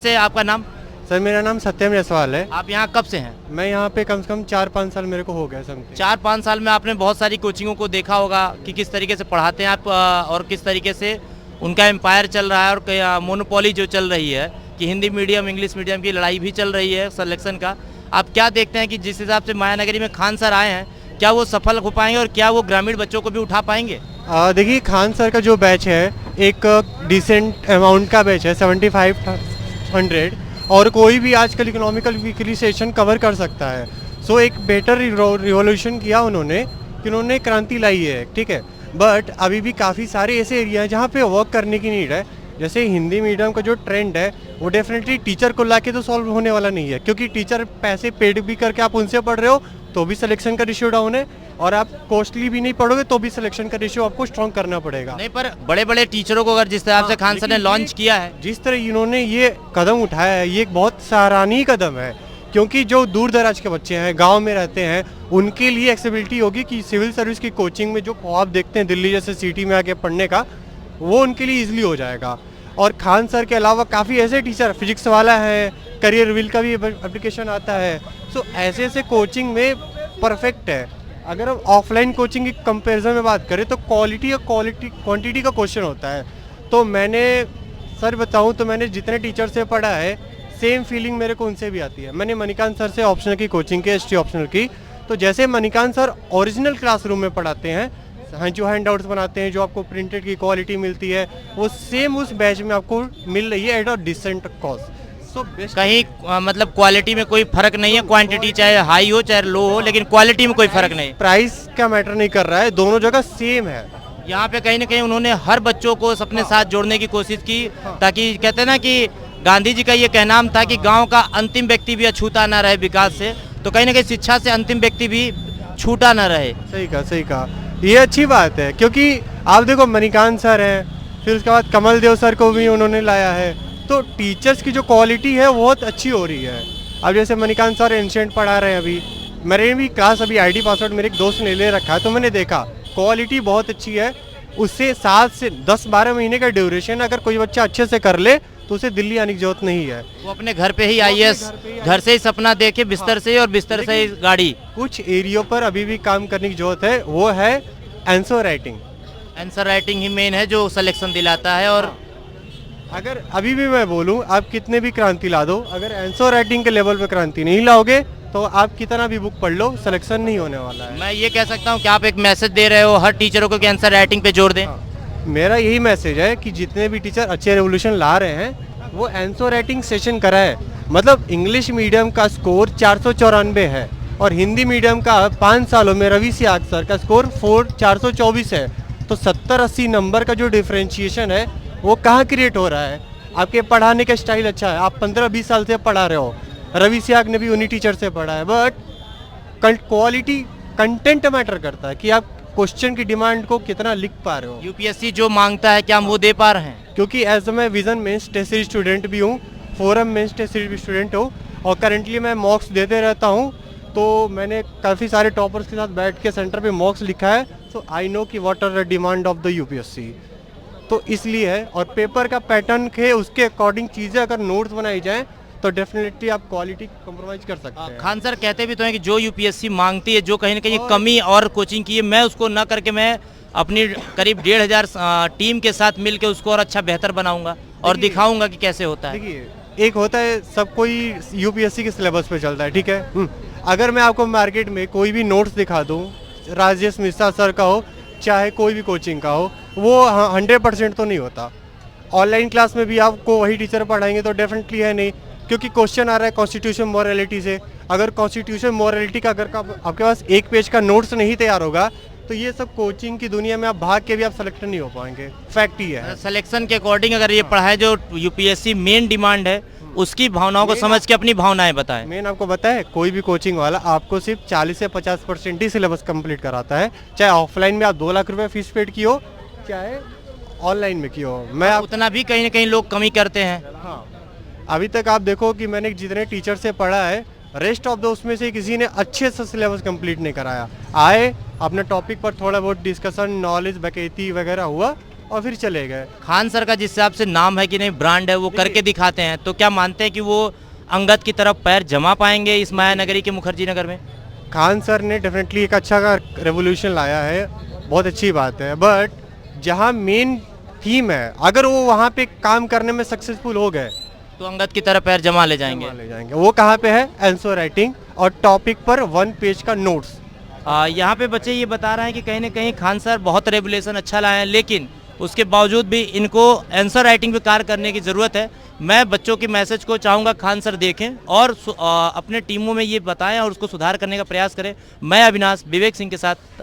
नमस्ते, आपका नाम? सर मेरा नाम सत्यम जायसवाल है। आप यहाँ कब से हैं? मैं यहाँ पे कम से कम 4-5 साल मेरे को हो गया समथिंग। 4-5 साल में आपने बहुत सारी कोचिंगों को देखा होगा कि किस तरीके से पढ़ाते हैं आप और किस तरीके से उनका एम्पायर चल रहा है और मोनोपोली जो चल रही है कि हिंदी मीडियम इंग्लिश मीडियम की लड़ाई भी चल रही है सिलेक्शन का। आप क्या देखते हैं कि जिस हिसाब से मायानगरी में खान सर आए हैं, क्या वो सफल हो पाएंगे और क्या वो ग्रामीण बच्चों को भी उठा पाएंगे? देखिए खान सर का जो बैच है एक डिसेंट अमाउंट का बैच है 7500 और कोई भी आजकल इकोनॉमिकल वीकली सेशन कवर कर सकता है। सो एक बेटर रिवॉल्यूशन किया उन्होंने कि उन्होंने क्रांति लाई है, ठीक है। बट अभी भी काफ़ी सारे ऐसे एरिया हैं जहाँ पे वर्क करने की नीड है। जैसे हिंदी मीडियम का जो ट्रेंड है वो डेफिनेटली टीचर को लाके तो सॉल्व होने वाला नहीं है, क्योंकि टीचर पैसे पेड भी करके आप उनसे पढ़ रहे हो तो भी सिलेक्शन का रेशियो डाउन है, और आप कॉस्टली भी नहीं पढ़ोगे तो भी सिलेक्शन का रेशियो आपको स्ट्रॉन्ग करना पड़ेगा। नहीं, पर बड़े बड़े टीचरों को अगर जिस तरह से खान सर ने लॉन्च किया है, जिस तरह इन्होंने ये कदम उठाया है, ये एक बहुत सराहनीय कदम है, क्योंकि जो दूर दराज के बच्चे हैं, गांव में रहते हैं, उनके लिए एक्सेसिबिलिटी होगी कि सिविल सर्विस की कोचिंग में जो ख्वाब देखते हैं दिल्ली जैसे सिटी में आके पढ़ने का, वो उनके लिए ईजिली हो जाएगा। और खान सर के अलावा काफ़ी ऐसे टीचर, फिजिक्स वाला है, करियर व्हील का भी एप्लीकेशन आता है। सो ऐसे ऐसे कोचिंग में परफेक्ट है। अगर हम ऑफलाइन कोचिंग की कंपैरिजन में बात करें तो क्वालिटी और क्वांटिटी का क्वेश्चन होता है। तो मैंने सर बताऊं तो मैंने जितने टीचर से पढ़ा है सेम फीलिंग मेरे को उनसे भी आती है। मैंने मणिकांत सर से ऑप्शनल की कोचिंग की, एसटी ऑप्शनल की, तो जैसे मणिकांत सर ओरिजिनल क्लासरूम में पढ़ाते हैं, जो हैंड आउट्स बनाते हैं, जो आपको प्रिंटेड की क्वालिटी मिलती है, वो सेम उस बैच में आपको मिल रही है एट अ डिसेंट कॉस्ट। सो कहीं मतलब क्वालिटी में कोई फर्क नहीं है, क्वांटिटी चाहे हाई हो चाहे लो हो, लेकिन क्वालिटी में कोई फर्क नहीं। प्राइस का मैटर नहीं कर रहा है, दोनों जगह सेम है। यहाँ पे कहीं ना कहीं उन्होंने हर बच्चों को अपने साथ जोड़ने की कोशिश की, ताकि कहते हैं ना कि गांधी जी का ये कहना था कि गांव का अंतिम व्यक्ति भी अछूता ना रहे विकास से, तो कहीं ना कहीं शिक्षा से अंतिम व्यक्ति भी छूटा ना रहे। सही कहा, सही कहा, ये अच्छी बात है। क्योंकि आप देखो मणिकांत सर हैं, फिर उसके बाद कमल देव सर को भी उन्होंने लाया है, तो टीचर्स की जो क्वालिटी है वो बहुत अच्छी हो रही है। अब जैसे मणिकांत सर एंशिएंट पढ़ा रहे हैं, अभी मेरे भी क्लास अभी आईडी पासवर्ड मेरे एक दोस्त ने ले रखा है, तो मैंने देखा क्वालिटी बहुत अच्छी है। उससे 7 से 10-12 महीने का ड्यूरेशन, अगर कोई बच्चा अच्छे से कर ले तो उसे दिल्ली आने की जरूरत नहीं है। वो अपने घर पे ही आईएएस, घर से ही सपना देखे, बिस्तर से और बिस्तर से ही गाड़ी। कुछ एरियो पर अभी भी काम करने की जरूरत है, वो है आंसर राइटिंग। आंसर राइटिंग ही मेन है जो सिलेक्शन दिलाता है। और अगर अभी भी मैं बोलूं, आप कितने भी क्रांति ला दो, अगर आंसर राइटिंग के लेवल पे क्रांति नहीं लाओगे तो आप कितना भी बुक पढ़ लो, सिलेक्शन नहीं होने वाला है। मैं ये कह सकता हूँ कि आप एक मैसेज दे रहे हो हर टीचरों को कि आंसर राइटिंग पे जोर दें। मेरा यही मैसेज है कि जितने भी टीचर अच्छे रेवोल्यूशन ला रहे हैं वो आंसर राइटिंग सेशन कराए। मतलब इंग्लिश मीडियम का स्कोर 494 है और हिंदी मीडियम का 5 सालों में रवि सियाग सर का स्कोर 424 है। तो 70-80 नंबर का जो डिफ्रेंशिएशन है वो कहाँ क्रिएट हो रहा है? आपके पढ़ाने का स्टाइल अच्छा है, आप 15-20 साल से पढ़ा रहे हो, रवि सियाग ने भी उन्हीं टीचर से पढ़ा है, बट क्वालिटी कंटेंट मैटर करता है कि आप क्वेश्चन की डिमांड को कितना लिख पा रहे हो। यूपीएससी जो मांगता है क्या हम वो दे पा रहे हैं? क्योंकि एज मैं Vision mains test series student भी हूँ, फोरम मेंस टेस्ट सीरीज भी स्टूडेंट हूँ, और करंटली मैं मॉक्स देते रहता हूँ। तो मैंने काफ़ी सारे टॉपर्स के साथ बैठ के सेंटर पे मॉक्स लिखा है, सो आई नो कि what are the demand of the UPSC. तो इसलिए है, और पेपर का पैटर्न के उसके अकॉर्डिंग चीज़ें अगर नोट्स बनाई जाएँ तो डेफिनेटली आप क्वालिटी कॉम्प्रोमाइज कर सकते हैं। खान सर कहते भी तो हैं कि जो यूपीएससी मांगती है, जो कहीं ना कहीं कमी और कोचिंग की है, मैं उसको ना करके मैं अपनी करीब 1500 टीम के साथ मिल के उसको और अच्छा बेहतर बनाऊंगा और दिखाऊंगा कि कैसे होता है। देखिए, एक होता है सब कोई यूपीएससी के सिलेबस पे चलता है, ठीक है। अगर मैं आपको मार्केट में कोई भी नोट्स दिखा दूँ, राजेश मिश्रा सर का हो चाहे कोई भी कोचिंग का हो, वो 100% तो नहीं होता। ऑनलाइन क्लास में भी आपको वही टीचर पढ़ाएंगे तो डेफिनेटली है नहीं, क्योंकि क्वेश्चन आ रहा है कॉन्स्टिट्यूशन मॉरलिटी से। अगर कॉन्स्टिट्यूशन मॉरलिटी का अगर आपके पास एक पेज का नोट्स नहीं तैयार होगा तो ये सब कोचिंग की दुनिया में आप भाग के भी आप सेलेक्ट नहीं हो पाएंगे। फैक्ट ही है। सिलेक्शन के अकॉर्डिंग अगर ये पढ़ाए, जो यूपीएससी मेन डिमांड है उसकी भावनाओं को समझ के अपनी भावनाएं बताएं। मेन आपको बताए, कोई भी कोचिंग वाला आपको सिर्फ 40 से 50% ही सिलेबस कंप्लीट कराता है, चाहे ऑफलाइन में आप 2 लाख रुपए फीस पेड की हो, चाहे ऑनलाइन में की हो। मैं उतना भी कहीं ना कहीं लोग कमी करते हैं। हाँ, अभी तक आप देखो कि मैंने जितने टीचर से पढ़ा है, रेस्ट ऑफ द उसमें से किसी ने अच्छे से सिलेबस कंप्लीट नहीं कराया। आए अपने टॉपिक पर थोड़ा बहुत डिस्कशन, नॉलेज बकैती वगैरह हुआ, और फिर चले गए। खान सर का जिस हिसाब से नाम है कि नहीं, ब्रांड है, वो करके दिखाते हैं, तो क्या मानते हैं कि वो अंगद की तरफ पैर जमा पाएंगे इस माया नगरी के मुखर्जी नगर में? खान सर ने डेफिनेटली एक अच्छा का रेवोल्यूशन लाया है, बहुत अच्छी बात है, बट जहाँ मेन थीम है अगर वो वहाँ पे काम करने में सक्सेसफुल हो गए तो अंगद की तरफ पैर जमा ले जाएंगे। ले जाएंगे। वो कहाँ पे है? आंसर राइटिंग और टॉपिक पर 1 पेज का नोट्स। यहाँ पे बच्चे ये बता रहे हैं कि कहीं ना कहीं खान सर बहुत रेवोल्यूशन अच्छा लाए हैं, लेकिन उसके बावजूद भी इनको आंसर राइटिंग पे कार्य करने की ज़रूरत है। मैं बच्चों के मैसेज को चाहूँगा खान सर देखें और अपने टीमों में ये बताएं और उसको सुधार करने का प्रयास करें। मैं अविनाश विवेक सिंह के साथ